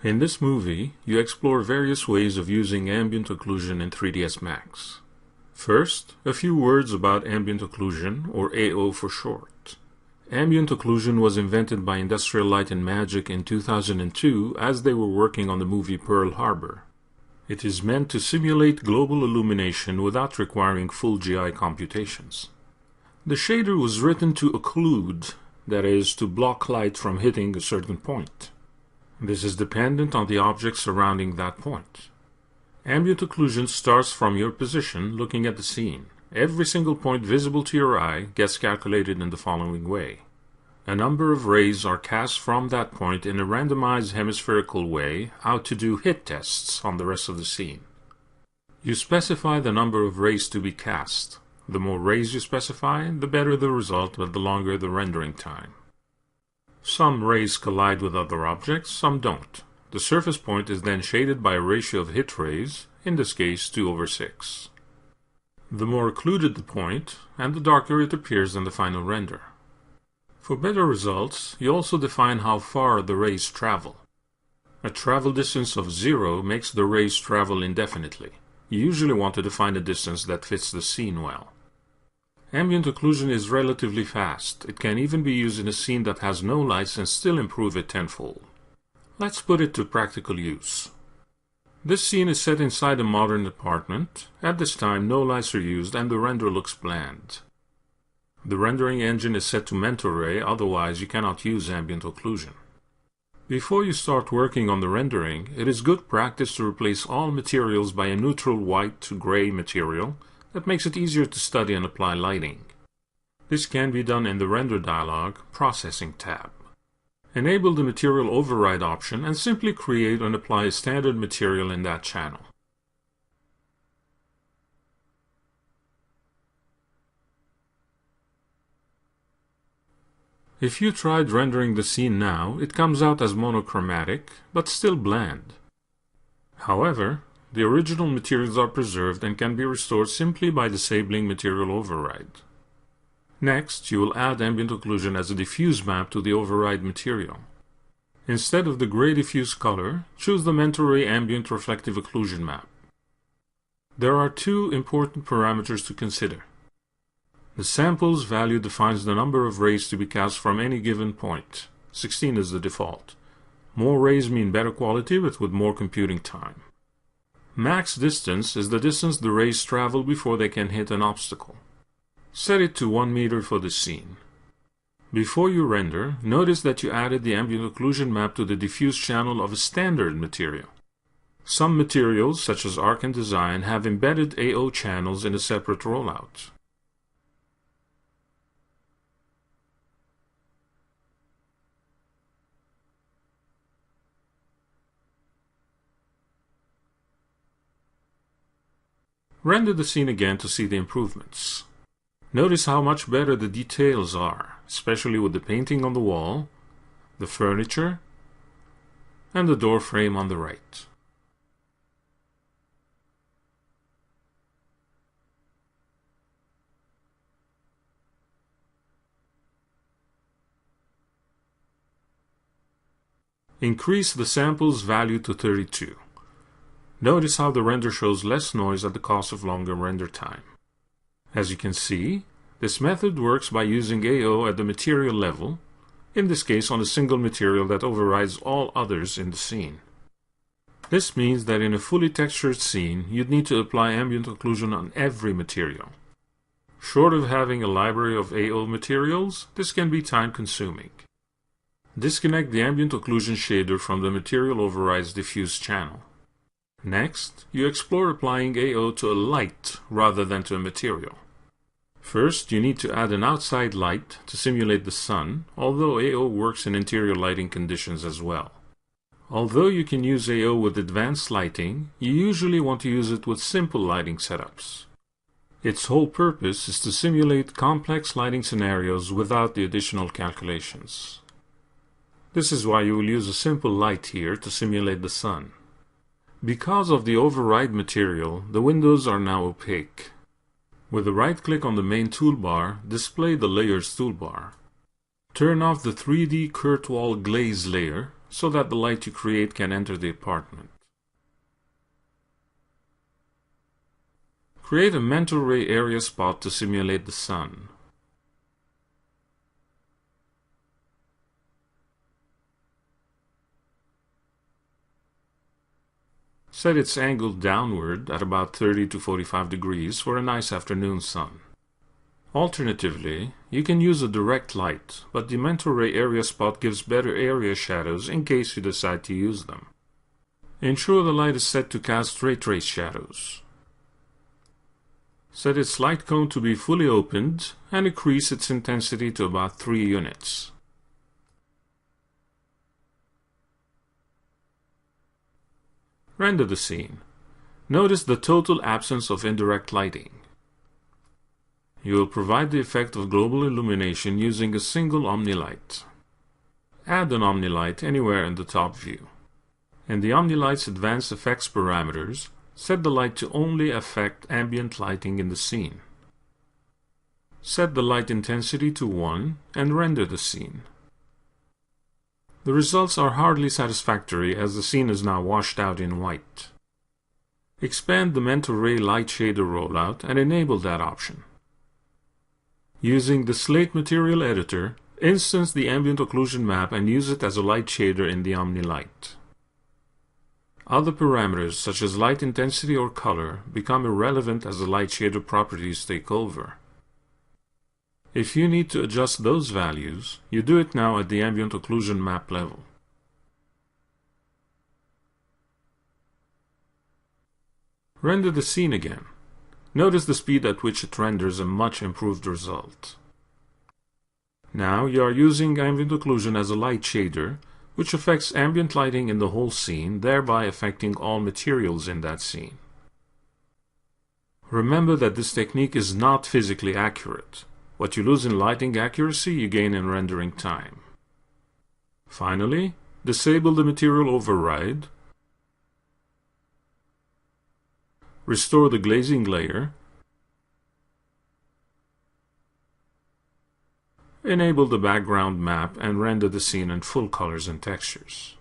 In this movie, you explore various ways of using ambient occlusion in 3ds Max. First, a few words about ambient occlusion, or AO for short. Ambient occlusion was invented by Industrial Light and Magic in 2002 as they were working on the movie Pearl Harbor. It is meant to simulate global illumination without requiring full GI computations. The shader was written to occlude, that is, to block light from hitting a certain point. This is dependent on the object surrounding that point. Ambient occlusion starts from your position looking at the scene. Every single point visible to your eye gets calculated in the following way. A number of rays are cast from that point in a randomized hemispherical way out to do hit tests on the rest of the scene. You specify the number of rays to be cast. The more rays you specify, the better the result, but the longer the rendering time. Some rays collide with other objects, some don't. The surface point is then shaded by a ratio of hit rays, in this case 2/6. The more occluded the point, and the darker it appears in the final render. For better results, you also define how far the rays travel. A travel distance of 0 makes the rays travel indefinitely. You usually want to define a distance that fits the scene well. Ambient occlusion is relatively fast. It can even be used in a scene that has no lights and still improve it tenfold. Let's put it to practical use. This scene is set inside a modern apartment. At this time, no lights are used and the render looks bland. The rendering engine is set to mental ray, otherwise you cannot use ambient occlusion. Before you start working on the rendering, it is good practice to replace all materials by a neutral white to gray material that makes it easier to study and apply lighting. This can be done in the Render dialog, Processing tab. Enable the Material Override option and simply create and apply a standard material in that channel. If you tried rendering the scene now, it comes out as monochromatic, but still bland. However, the original materials are preserved and can be restored simply by disabling Material Override. Next, you will add ambient occlusion as a diffuse map to the override material. Instead of the gray diffuse color, choose the mental ray ambient reflective occlusion map. There are two important parameters to consider. The samples value defines the number of rays to be cast from any given point. 16 is the default. More rays mean better quality, but with more computing time. Max distance is the distance the rays travel before they can hit an obstacle. Set it to 1 meter for the scene. Before you render, notice that you added the ambient occlusion map to the diffuse channel of a standard material. Some materials, such as Arc and Design, have embedded AO channels in a separate rollout. Render the scene again to see the improvements. Notice how much better the details are, especially with the painting on the wall, the furniture, and the door frame on the right. Increase the samples value to 32. Notice how the render shows less noise at the cost of longer render time. As you can see, this method works by using AO at the material level, in this case on a single material that overrides all others in the scene. This means that in a fully textured scene, you'd need to apply ambient occlusion on every material. Short of having a library of AO materials, this can be time-consuming. Disconnect the ambient occlusion shader from the material overrides diffuse channel. Next, you explore applying AO to a light rather than to a material. First, you need to add an outside light to simulate the sun, although AO works in interior lighting conditions as well. Although you can use AO with advanced lighting, you usually want to use it with simple lighting setups. Its whole purpose is to simulate complex lighting scenarios without the additional calculations. This is why you will use a simple light here to simulate the sun. Because of the override material, the windows are now opaque. With a right-click on the main toolbar, display the Layers toolbar. Turn off the 3D Curtain Wall Glaze layer, so that the light you create can enter the apartment. Create a mental ray area spot to simulate the sun. Set its angle downward at about 30 to 45 degrees for a nice afternoon sun. Alternatively, you can use a direct light, but the mental ray area spot gives better area shadows in case you decide to use them. Ensure the light is set to cast ray trace shadows. Set its light cone to be fully opened and increase its intensity to about 3 units. Render the scene. Notice the total absence of indirect lighting. You will provide the effect of global illumination using a single OmniLight. Add an OmniLight anywhere in the top view. In the OmniLight's advanced effects parameters, set the light to only affect ambient lighting in the scene. Set the light intensity to 1 and render the scene. The results are hardly satisfactory as the scene is now washed out in white. Expand the mental ray light shader rollout and enable that option. Using the Slate Material Editor, instance the ambient occlusion map and use it as a light shader in the OmniLight. Other parameters such as light intensity or color become irrelevant as the light shader properties take over. If you need to adjust those values, you do it now at the ambient occlusion map level. Render the scene again. Notice the speed at which it renders a much improved result. Now you are using ambient occlusion as a light shader, which affects ambient lighting in the whole scene, thereby affecting all materials in that scene. Remember that this technique is not physically accurate. What you lose in lighting accuracy, you gain in rendering time. Finally, disable the material override, restore the glazing layer, enable the background map and render the scene in full colors and textures.